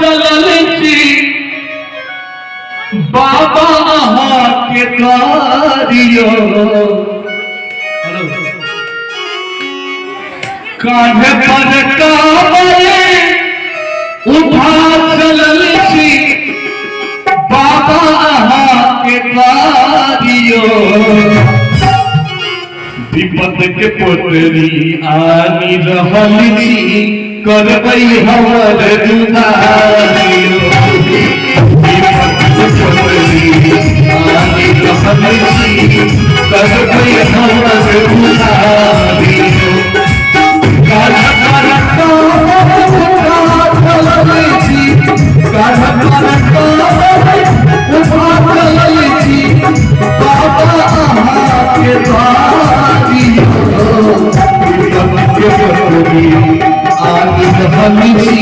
चलल छी बाबा के द्वारियो कान्हे पर कांवरे उठा चलल छी बाबा के द्वारियो विपद के पोटरी आनी रहल छी करबै हमर दुधारियो विपद के पोटरी आनी रहल छी करबै हमर दुधारियो कान्हा पर कांवरे उठा चलल छी बाबा के द्वारियो आगे रहल छी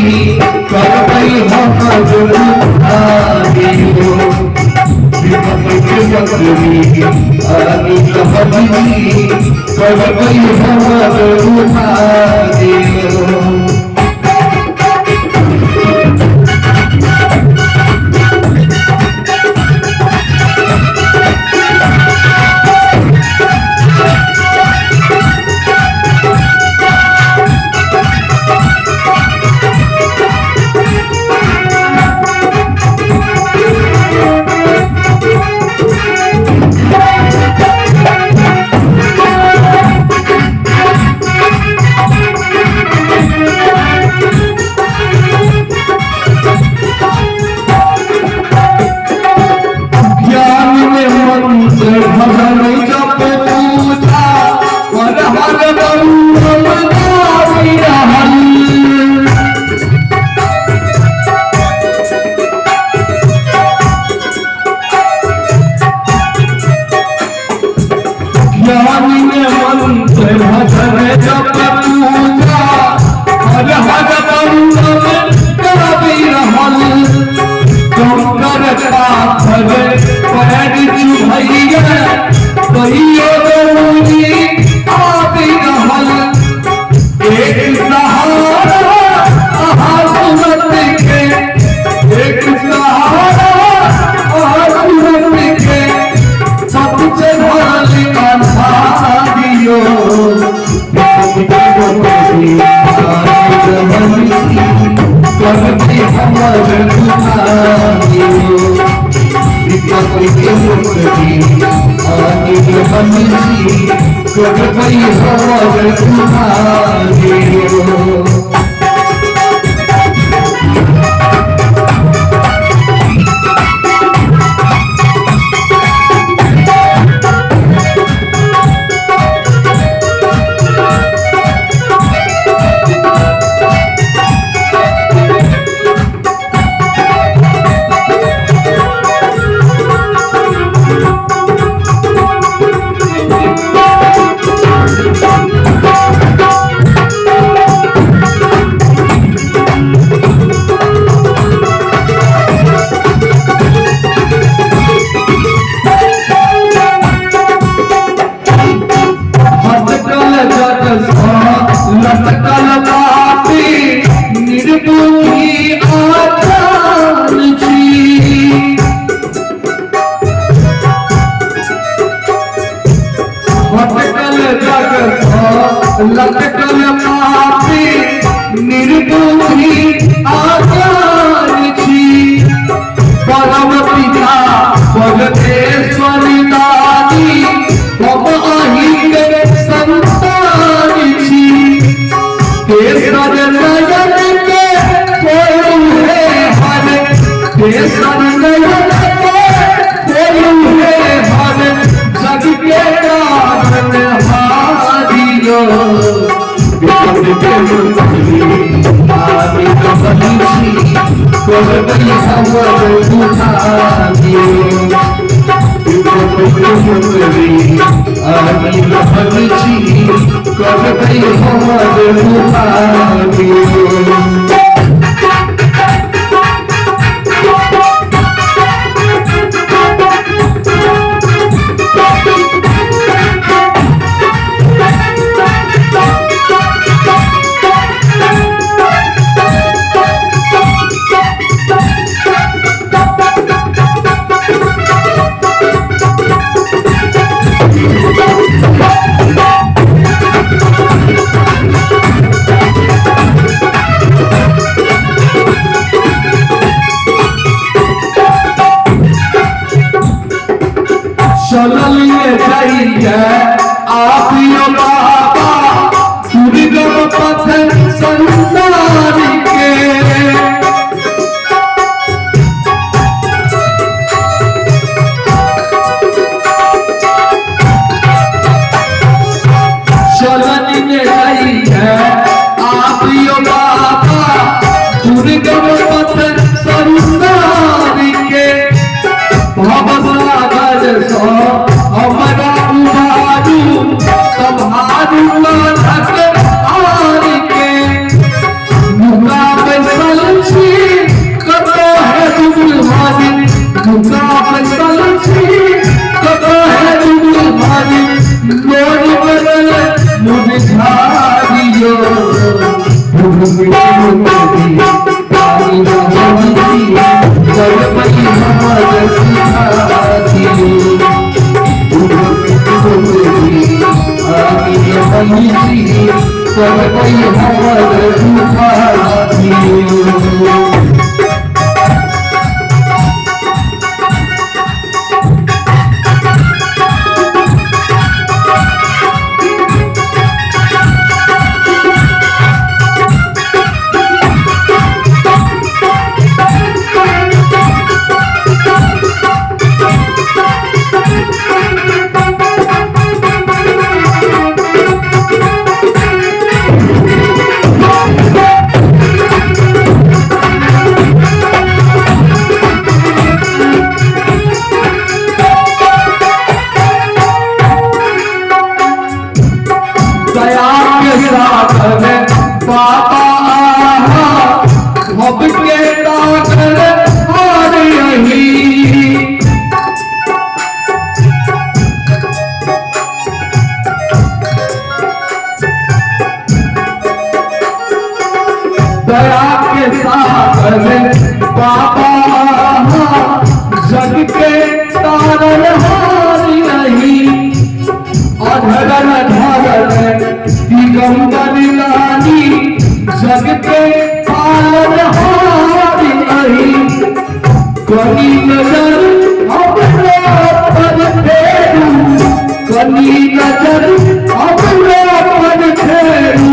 करबै हमर दुधारियो विपद के पोटरी आनी रहल छी करबै हमर दुधारियो है आप यो बाबा दुर्गम पथ संसार के। चलन में आई है आप यो बाबा दुर्गम पथ संसार के। भवसागर सो हमारा उबारू संभारू लखन हार के। मुका पैसल छी कतो है दुल्हारी, मुका पैसल छी कतो है दुल्हारी। मोर बदल मुझारियो दया के सागर में बाबा जग के तारन हारी नहीं। अधरन धरन दिगंबर लानी जग के तारन हारी नहीं। कनी नजर अपने पर फेरू, कनी नजर अपने पर फेरू।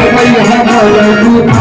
Kami